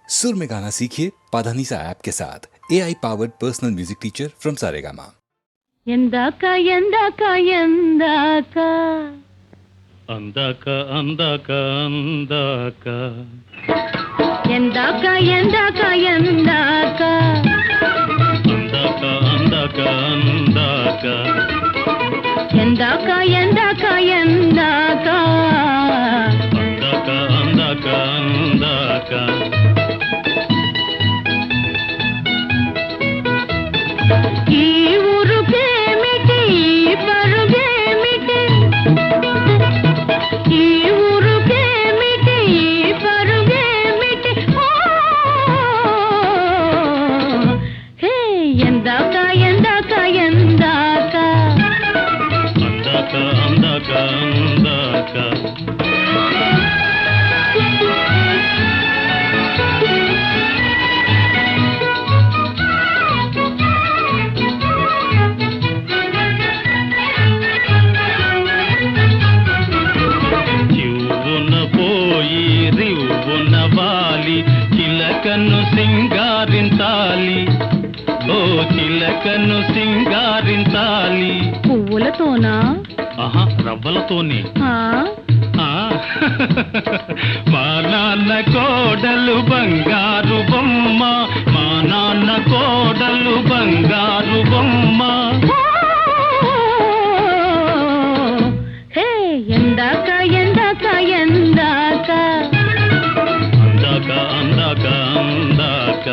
सुर में गाना सीखिए पाधानीसा ऐप के साथ AI powered personal music teacher from Saregama. ఎందాక ఎందాక ఎందాక అందాక అందాక అందాక ఎందాక ఎందాక ఎందాక అందాక అందాక అందాక ఎందాక ఎందాక ఎందాక అందాక అందాక అందాక ఈ ఊరుకేమిటి ఈ పరుగేమిటి ఈ ఊరుకేమిటి ఈ పరుగేమిటి ఓ హే ఎందాక ఎందాక ఎందాక అందాక అందాక అందాక చివ్వున పోయి రివ్వున వాలి చిలకను సింగారించాలి ఓ చిలకను సింగారించాలి పువ్వులతోనా ఆహా రవ్వలతోనే ఆ ఆ, మా నాన్న కోడలు బంగారు బొమ్మ మా నాన్న కోడలు బంగారు బొమ్మ హే ఎందాక ఎందాక ఎందాక అందాక అందాక అందాక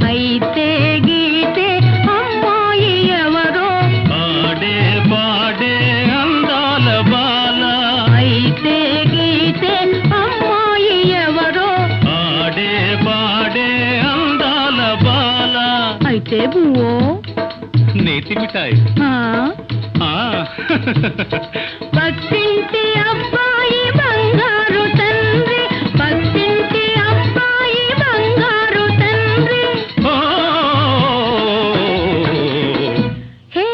అయితే గీతే అమ్మాయి ఎవరో పాడే పాడే అందాల బాల అయితే గీతే అమ్మాయి ఎవరో పాడే పాడే అందాల బాల అయితే బువ్వో నేతి మిఠాయి ఆ, ఆ, పక్కింటి అబ్బాయి బంగారు తండ్రి పక్కింటి అబ్బాయి బంగారు తండ్రి ఓ, హే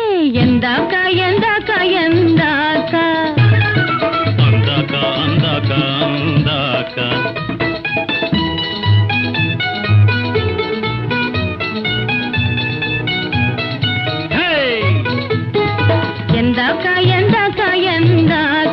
ఎందాక ఎందాక ఎందాక అందాక అందాక అందాక హే ఎందాక ఎందాక ఎందాక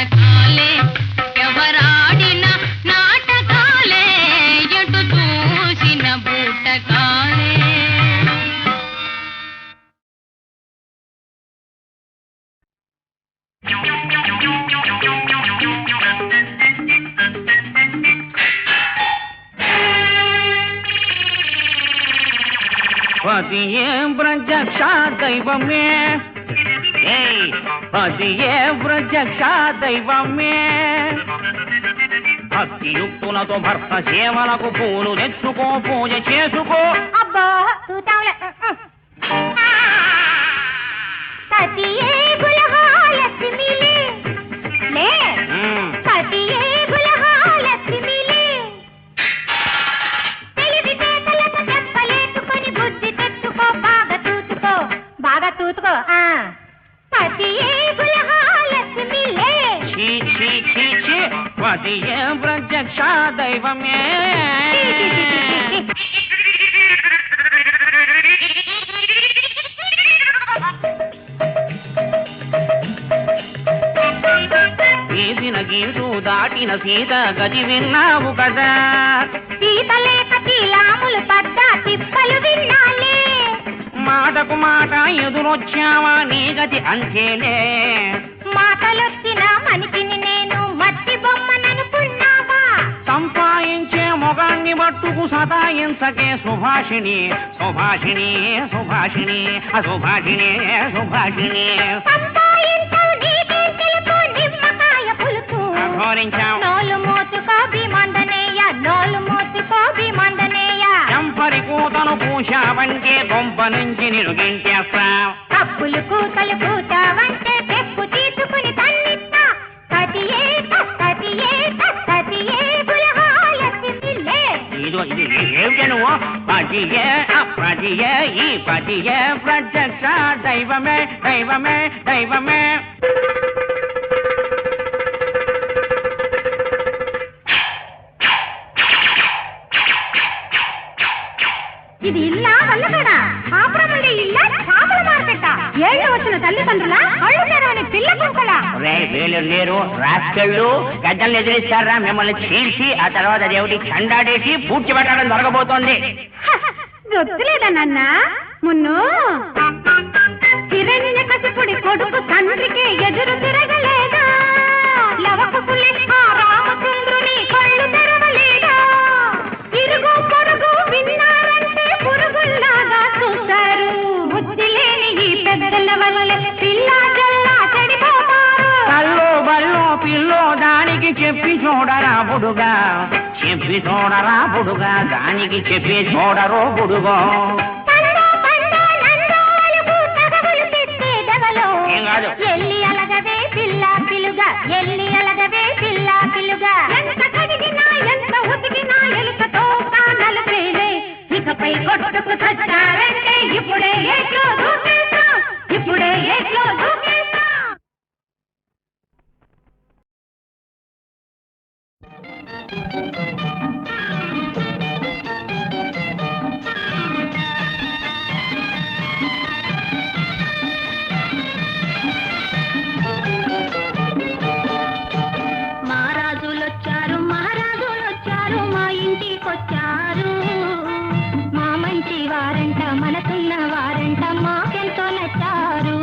నాటకాలే ఎవరాడిన నాటకాలే ఎటు చూసిన బూటకాలే పతియే ప్రత్యక్ష దైవమే పతియే ప్రత్యక్ష దైవమే భక్తియుక్తులతో భర్త సేవలకు పూలు తెచ్చుకో పూజ చేసుకో అబ్బా చూతావులే సతియే గులహాలక్ష్మిలే లే సతియే గులహాలక్ష్మిలే తెలివితేటలకు చెప్పలేసుకొని బుద్ధి తెచ్చుకో బాగా తూతుకో సతియే గులహాలక్ష్మిలే ఛీ ఛీ ఛీ ఛీ పతియే ప్రత్యక్ష దైవమే గీసిన గీటు దాటిన సీత గది విన్నావు కదా సీత లేక చీలాములు పడ్డా తిప్పలు విన్నాలే మాటకు మాట ఎదురొచ్చావా నీ గతి అంతేలే మాటలొచ్చిన మనిషిని నేను మట్టి బొమ్మననుకున్నావా సంపాదించే మొగాన్ని మట్టుకు సతాయించకే సుభాషిణి సుభాషిణి సుభాషిణి అసుభాషిణి సుభాషిణి సంపాయించవు నీకేం తెలుసు నిమ్మకాయ పులుసు అఘోరించావు నోలు మోసుకో భీమందనేయ నోలు మోసుకో భీమందనేయ చంపరి కూతను పూశావంటే కొంప నుంచి నిరుగించేస్తా కప్పులు కూతలు కూతావంటే తెప్పు తీసుకుని తన్నిస్తా సతియే గులహాలక్ష్మిలే ఇది ఏమిటి నువ్వు పతియే అపతియే ఈ పతియే ప్రత్యక్ష దైవమే దైవమే దైవమే ఇది ఇల్లా వల్లకడా ఆపురమండే ఇల్లా చేపల మార్కెట్ట ఏళ్ళు వచ్చిన తల్లిదండ్రుల అళ్ళు తెరవని పిల్ల కుక్కల వేలు లేరు రాస్కెళ్ళు గద్దల్ని ఎదిరిస్తారా మిమ్మల్ని చీల్చి ఆ తర్వాత దేవుడి చండాడేసి పూడ్చి పెట్టడం జరగబోతోంది దొత్తులేదా నాన్న మున్ను తిరగిన కసిపుడి కొడుకు తండ్రికి ఎదురు తిరగలేదా లవకు పులి ఆ రామచంద్రుని కళ్ళు తెరవలేదా ఇరుగు పొరుగు విన్నారంటే పురుగుల్లాగా చూస్తారు బుద్ధి లేని ఈ పెద్దల వల్ల పిల్ల జల్లా చెడిపోతారు కల్లో బల్లో పిల్లో దానికి చెప్పి చూడరా బుడుగా చెప్పి చూడరా బుడుగా దానికి చెప్పి చూడరో బుడుగో ఏం కాదు ఎల్లి అలగవే పిల్ల పిలుగా ఎల్లి అలగవే పిల్ల పిలుగా ఎంత కడిగినా ఎంత ఉతికినా ఎలుకతో కానలు పేలే ఇకపై కొట్టుకు చచ్చారంటే ఇప్పుడే ఏట్లో దూకేస్తా ఇప్పుడే ఏట్లో దూకేస్తా మహారాజులొచ్చారు మా ఇంటికొచ్చారు మా మంచి వారంట మనకున్న వారంట మాకెంతో నచ్చారు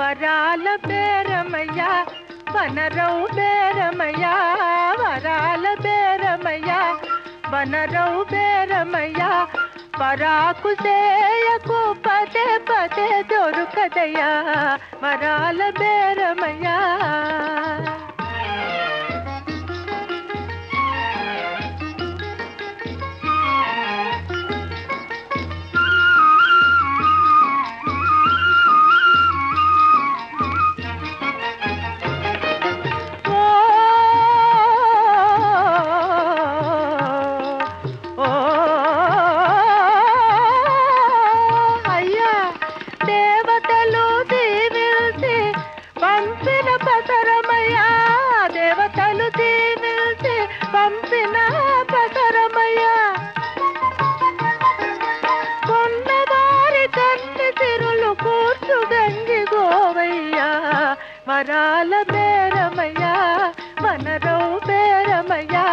వరాల బేరమయ్యా వనరవు బేరమయ్యా వరాల బేరమయ్యా వనరవు బేరమయ్యా పరాకు చేయకు పదే పదే దొరుకదయ్యా వరాల బేరమయ్యా పంపిన పసరమయ్యా కొన్నవారి కన్ని తిరులు కూర్చు గంగి గోవయ్యా వరాల బేరమయ్యా వనరవు బేరమయ్యా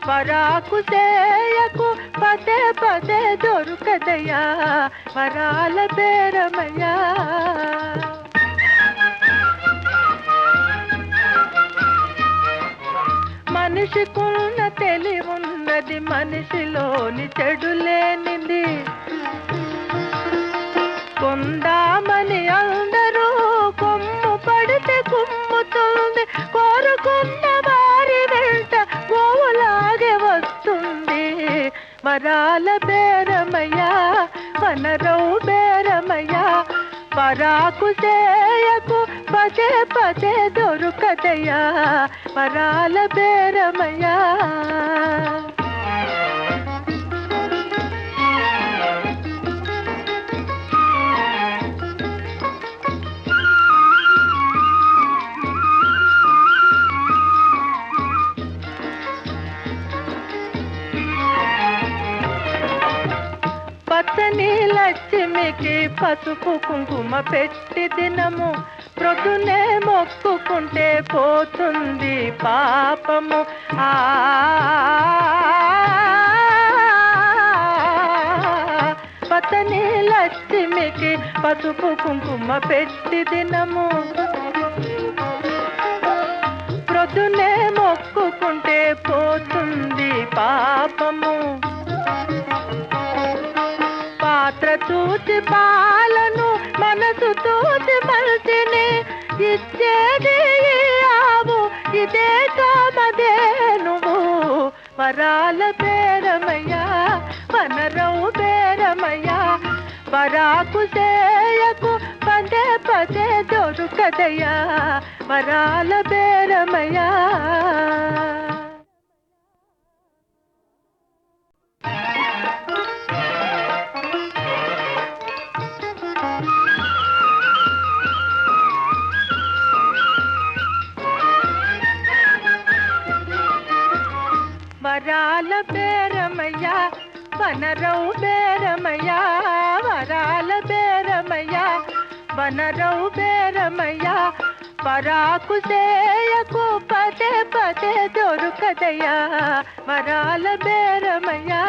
పరాకు చేయకు పదే పదే దొరుకదయ్యా వరాల బేరమయ్యా మనిషికున్న తెలివున్నది మనిషిలోని చెడు లేనిది కొందామని అందరూ కొమ్ము పడితే కుమ్ముతుంది కోరుకున్న వారి వెంట గోవులాగే వస్తుంది వరాల బేరమయ్యా వనరవు బేరమయ్యా పరాకు చేయకు పదే పదే దొరుకదయ్యా వరాల బేరమయ్యా పచ్చని లక్ష్మికి పసుపు కుంకుమ పెట్టి దినము ప్రొద్దునే మొక్కుకుంటే పోతుంది పాపము పచ్చని లక్ష్మికి పసుపు కుంకుమ పెట్టి దినము ప్రొద్దునే మొక్కుకుంటే పోతుంది పాపము పాత్ర చూసి పాలను మనసు చూసి మనిషిని ఇచ్చేది ఆవు ఇదే కామదే నువ్వు వరాల బేరమయ్యా వనరవు బేరమయ్యా పరాకు చేయకు పదే పదే దొరుకదయ్యా వరాల బేరమయ్యా వరాల బేరమయ్యా వనరవు బేరమయ్యా వరాల బేరమయ్యా వనరవు బేరమయ్యా పరాకు చేయకు పదే పదే దొరుకదయ్యా వరాల బేరమయ్యా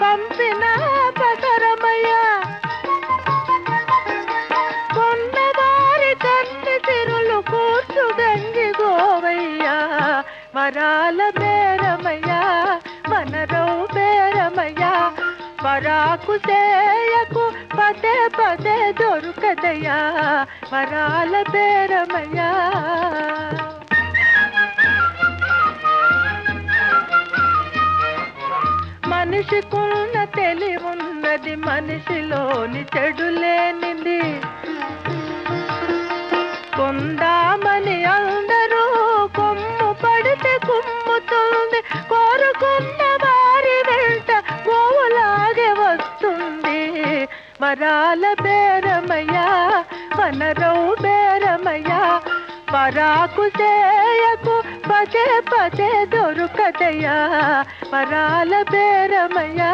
పంపిన పసరమయ్యా కొన్నవారి కన్ని తిరులు కూర్చు గంగి గోవయ్యా వరాల బేరమయ్యా వనరవు బేరమయ్యా పరాకు చేయకు పదే పదే దొరుకదయ్యా వరాల బేరమయ్యా మనిషికున్న తెలివున్నది మనిషిలోని చెడు లేనిది కొందామని అందరూ కొమ్ము పడితే కుమ్ముతుంది కోరుకున్న వారి వెంట గోవులాగే వస్తుంది వరాల బేరమయ్యా వనరవు బేరమయ్యా పరాకు చేయకు పదే పదే దొరుకదయ్యా వరాల బేరమయ్యా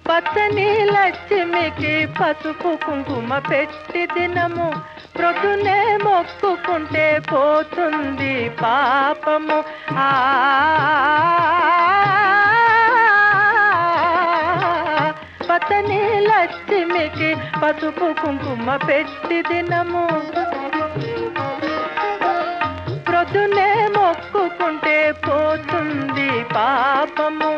పచ్చని లక్ష్మికి పసుపు కుంకుమ పెట్టి దినము ప్రొద్దునే మొక్కుకుంటే పోతుంది పాపము పచ్చని లక్ష్మికి పసుపు కుంకుమ పెట్టి దినము ప్రొద్దునే మొక్కుకుంటే పోతుంది పాపము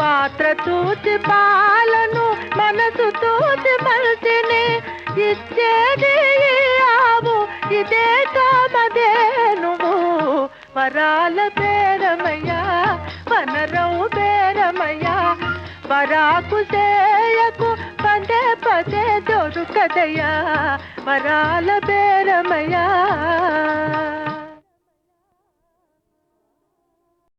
పాత్ర చూసి పాలను మనసు చూసి మనిషిని ఇచ్చేది ఆవు ఇదే కామదే నువ్వు వరాల బేరమయ్యా వనరవు బేరమయ్యా పరాకు చేయకు పదే పదే దొరుకదయ్యా వరాల బేరమయ్యా